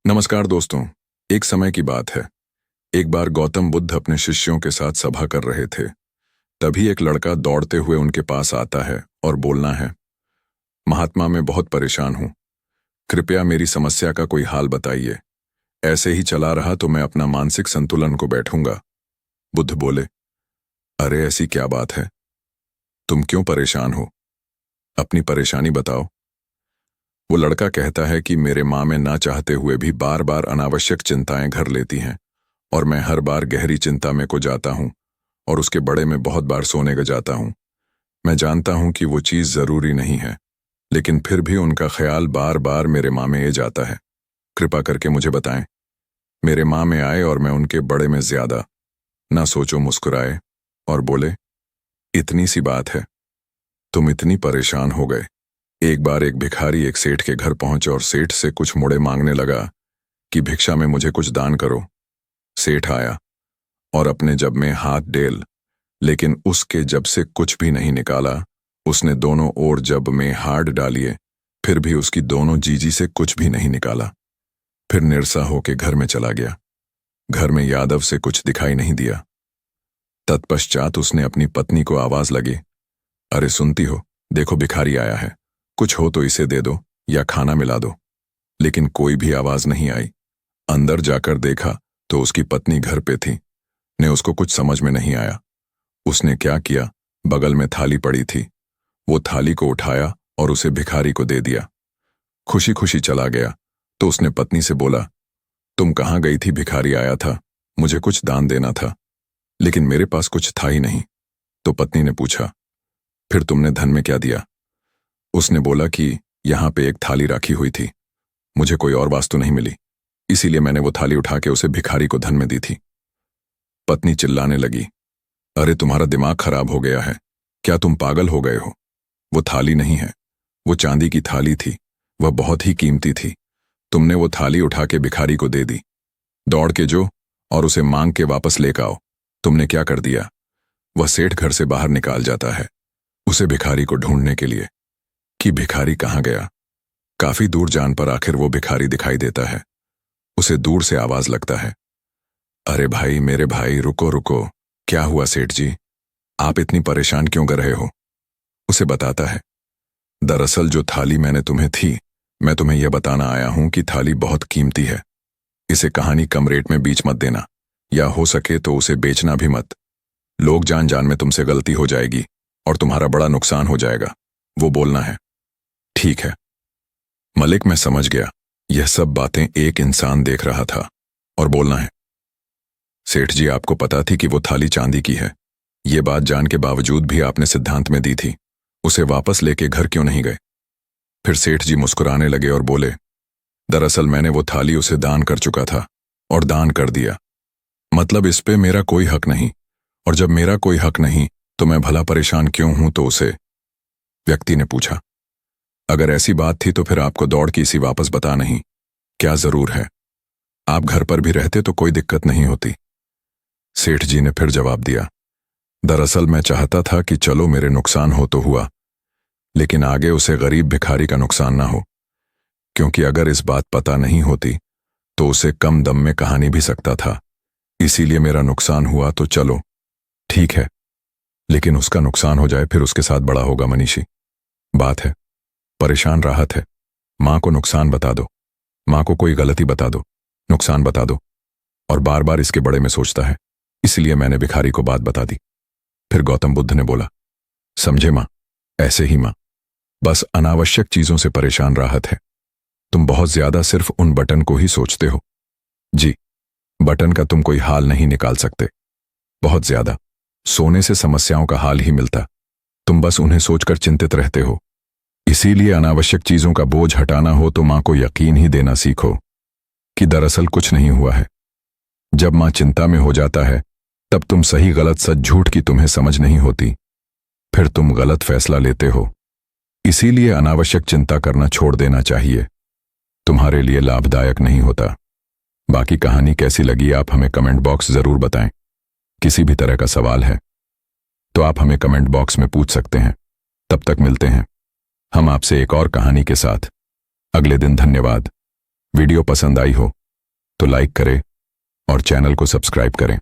नमस्कार दोस्तों। एक समय की बात है। एक बार गौतम बुद्ध अपने शिष्यों के साथ सभा कर रहे थे। तभी एक लड़का दौड़ते हुए उनके पास आता है और बोलना है, महात्मा मैं बहुत परेशान हूं, कृपया मेरी समस्या का कोई हाल बताइए। ऐसे ही चला रहा तो मैं अपना मानसिक संतुलन को बैठूंगा। बुद्ध बोले, अरे ऐसी क्या बात है, तुम क्यों परेशान हो, अपनी परेशानी बताओ। वो लड़का कहता है कि मेरे माँ में ना चाहते हुए भी बार बार अनावश्यक चिंताएं घर लेती हैं और मैं हर बार गहरी चिंता में को जाता हूं और उसके बड़े में बहुत बार सोने का जाता हूं। मैं जानता हूं कि वो चीज़ ज़रूरी नहीं है, लेकिन फिर भी उनका ख्याल बार बार मेरे माँ में ये जाता है। कृपा करके मुझे बताएं। मेरे माँ में आए और मैं उनके बड़े में ज्यादा। ना सोचो मुस्कुराए और बोले, इतनी सी बात है, तुम इतनी परेशान हो गए। एक बार एक भिखारी एक सेठ के घर पहुंचा और सेठ से कुछ मुड़े मांगने लगा कि भिक्षा में मुझे कुछ दान करो। सेठ आया और अपने जब में हाथ डेल, लेकिन उसके जब से कुछ भी नहीं निकाला। उसने दोनों ओर जब में हाथ डालिए, फिर भी उसकी दोनों जीजी से कुछ भी नहीं निकाला। फिर निरसा होके घर में चला गया। घर में यादव से कुछ दिखाई नहीं दिया। तत्पश्चात उसने अपनी पत्नी को आवाज लगी, अरे सुनती हो, देखो भिखारी आया है, कुछ हो तो इसे दे दो या खाना मिला दो। लेकिन कोई भी आवाज नहीं आई। अंदर जाकर देखा तो उसकी पत्नी घर पे थी। ने उसको कुछ समझ में नहीं आया। उसने क्या किया, बगल में थाली पड़ी थी, वो थाली को उठाया और उसे भिखारी को दे दिया। खुशी खुशी चला गया तो उसने पत्नी से बोला, तुम कहाँ गई थी, भिखारी आया था, मुझे कुछ दान देना था, लेकिन मेरे पास कुछ था ही नहीं। तो पत्नी ने पूछा, फिर तुमने धन में क्या दिया? उसने बोला कि यहां पे एक थाली रखी हुई थी, मुझे कोई और वास्तु नहीं मिली, इसीलिए मैंने वो थाली उठा के उसे भिखारी को धन में दी थी। पत्नी चिल्लाने लगी, अरे तुम्हारा दिमाग खराब हो गया है, क्या तुम पागल हो गए हो? वो थाली नहीं है, वो चांदी की थाली थी, वह बहुत ही कीमती थी। तुमने वो थाली उठा के भिखारी को दे दी। दौड़ के जो और उसे मांग के वापस लेकर आओ। तुमने क्या कर दिया? वह सेठ घर से बाहर निकाल जाता है उसे भिखारी को ढूंढने के लिए कि भिखारी कहाँ गया। काफी दूर जान पर आखिर वो भिखारी दिखाई देता है। उसे दूर से आवाज लगता है, अरे भाई, मेरे भाई, रुको रुको, क्या हुआ सेठ जी, आप इतनी परेशान क्यों कर रहे हो? उसे बताता है, दरअसल जो थाली मैंने तुम्हें थी, मैं तुम्हें यह बताना आया हूं कि थाली बहुत कीमती है। इसे कहानी कम रेट में बीच मत देना, या हो सके तो उसे बेचना भी मत। लोग जान जान में तुमसे गलती हो जाएगी और तुम्हारा बड़ा नुकसान हो जाएगा। वो बोलना है, ठीक है मलिक, मैं समझ गया। यह सब बातें एक इंसान देख रहा था और बोलना है, सेठ जी आपको पता थी कि वो थाली चांदी की है, ये बात जान के बावजूद भी आपने सिद्धांत में दी थी, उसे वापस लेके घर क्यों नहीं गए? फिर सेठ जी मुस्कुराने लगे और बोले, दरअसल मैंने वो थाली उसे दान कर चुका था और दान कर दिया, मतलब इस पे मेरा कोई हक नहीं, और जब मेरा कोई हक नहीं तो मैं भला परेशान क्यों हूं? तो उसे व्यक्ति ने पूछा, अगर ऐसी बात थी तो फिर आपको दौड़ की इसी वापस बता नहीं, क्या जरूर है? आप घर पर भी रहते तो कोई दिक्कत नहीं होती। सेठ जी ने फिर जवाब दिया, दरअसल मैं चाहता था कि चलो मेरे नुकसान हो तो हुआ, लेकिन आगे उसे गरीब भिखारी का नुकसान ना हो, क्योंकि अगर इस बात पता नहीं होती तो उसे कम दम में कहानी भी सकता था, इसीलिए मेरा नुकसान हुआ तो चलो ठीक है, लेकिन उसका नुकसान हो जाए फिर उसके साथ बड़ा होगा मनीषी। बात है, परेशान राहत है, माँ को नुकसान बता दो, माँ को कोई गलती बता दो, नुकसान बता दो, और बार बार इसके बड़े में सोचता है, इसलिए मैंने भिखारी को बात बता दी। फिर गौतम बुद्ध ने बोला, समझे माँ, ऐसे ही माँ, बस अनावश्यक चीजों से परेशान राहत है, तुम बहुत ज्यादा सिर्फ उन बटन को ही सोचते हो। जी, बटन का तुम कोई हाल नहीं निकाल सकते, बहुत ज्यादा सोने से समस्याओं का हाल ही मिलता, तुम बस उन्हें सोचकर चिंतित रहते हो। इसीलिए अनावश्यक चीजों का बोझ हटाना हो तो मां को यकीन ही देना सीखो कि दरअसल कुछ नहीं हुआ है। जब मां चिंता में हो जाता है तब तुम सही गलत सच झूठ की तुम्हें समझ नहीं होती, फिर तुम गलत फैसला लेते हो। इसीलिए अनावश्यक चिंता करना छोड़ देना चाहिए, तुम्हारे लिए लाभदायक नहीं होता। बाकी कहानी कैसी लगी आप हमें कमेंट बॉक्स जरूर बताएं। किसी भी तरह का सवाल है तो आप हमें कमेंट बॉक्स में पूछ सकते हैं। तब तक मिलते हैं हम आपसे एक और कहानी के साथ अगले दिन। धन्यवाद। वीडियो पसंद आई हो तो लाइक करें और चैनल को सब्सक्राइब करें।